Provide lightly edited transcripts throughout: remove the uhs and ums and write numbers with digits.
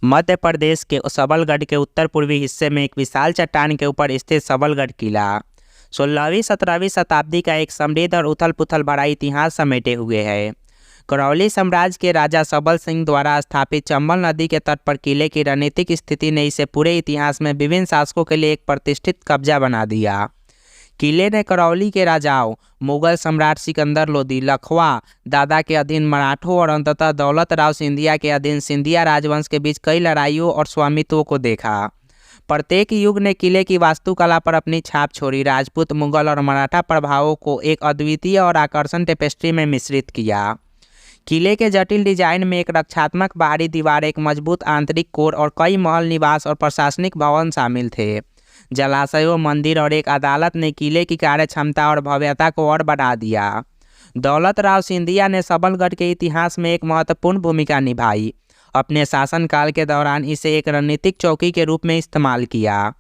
मध्य प्रदेश के सबलगढ़ के उत्तर पूर्वी हिस्से में एक विशाल चट्टान के ऊपर स्थित सबलगढ़ किला 16वीं-17वीं शताब्दी का एक समृद्ध और उथल पुथल भरा इतिहास समेटे हुए है। करौली साम्राज्य के राजा सबल सिंह द्वारा स्थापित चंबल नदी के तट पर किले की रणनीतिक स्थिति ने इसे पूरे इतिहास में विभिन्न शासकों के लिए एक प्रतिष्ठित कब्जा बना दिया। किले ने करौली के राजाओं, मुगल सम्राट सिकंदर लोदी, लखवा दादा के अधीन मराठों और अंततः दौलत राव सिंधिया के अधीन सिंधिया राजवंश के बीच कई लड़ाइयों और स्वामित्वों को देखा। प्रत्येक युग ने किले की वास्तुकला पर अपनी छाप छोड़ी, राजपूत, मुगल और मराठा प्रभावों को एक अद्वितीय और आकर्षक टेपेस्ट्री में मिश्रित किया। किले के जटिल डिजाइन में एक रक्षात्मक बाहरी दीवार, एक मजबूत आंतरिक कोर और कई महल, निवास और प्रशासनिक भवन शामिल थे। जलाशयों, मंदिर और एक अदालत ने किले की कार्य क्षमता और भव्यता को और बढ़ा दिया। दौलत राव सिंधिया ने सबलगढ़ के इतिहास में एक महत्वपूर्ण भूमिका निभाई। अपने शासनकाल के दौरान इसे एक रणनीतिक चौकी के रूप में इस्तेमाल किया।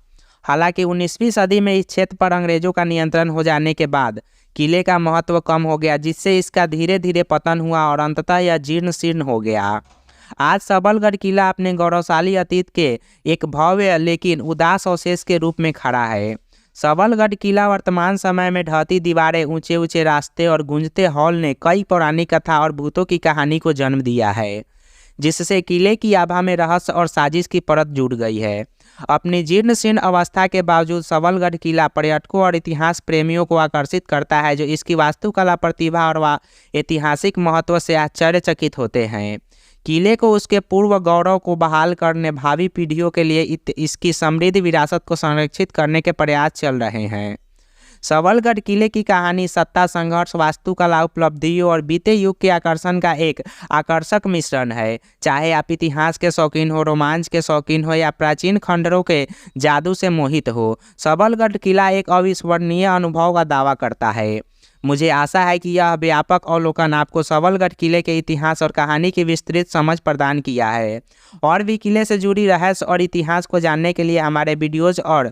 हालांकि 19वीं सदी में इस क्षेत्र पर अंग्रेजों का नियंत्रण हो जाने के बाद किले का महत्व कम हो गया, जिससे इसका धीरे धीरे पतन हुआ और अंततः यह जीर्ण शीर्ण हो गया। आज सबलगढ़ किला अपने गौरवशाली अतीत के एक भव्य लेकिन उदास अवशेष के रूप में खड़ा है। सबलगढ़ किला वर्तमान समय में ढहती दीवारें, ऊंचे ऊंचे रास्ते और गूंजते हॉल ने कई पौराणिक कथा और भूतों की कहानी को जन्म दिया है, जिससे किले की आभा में रहस्य और साजिश की परत जुड़ गई है। अपनी जीर्ण शीर्ण अवस्था के बावजूद सबलगढ़ किला पर्यटकों और इतिहास प्रेमियों को आकर्षित करता है, जो इसकी वास्तुकला प्रतिभा और ऐतिहासिक महत्व से आश्चर्यचकित होते हैं। किले को उसके पूर्व गौरव को बहाल करने, भावी पीढ़ियों के लिए इसकी समृद्ध विरासत को संरक्षित करने के प्रयास चल रहे हैं। सबलगढ़ किले की कहानी सत्ता संघर्ष, वास्तुकला उपलब्धियों और बीते युग के आकर्षण का एक आकर्षक मिश्रण है। चाहे आप इतिहास के शौकीन हो, रोमांच के शौकीन हो या प्राचीन खंडरों के जादू से मोहित हो, सबलगढ़ किला एक अविस्मरणीय अनुभव का दावा करता है। मुझे आशा है कि यह व्यापक अवलोकन आपको सबलगढ़ किले के इतिहास और कहानी की विस्तृत समझ प्रदान किया है। और भी किले से जुड़ी रहस्य और इतिहास को जानने के लिए हमारे वीडियोज़ और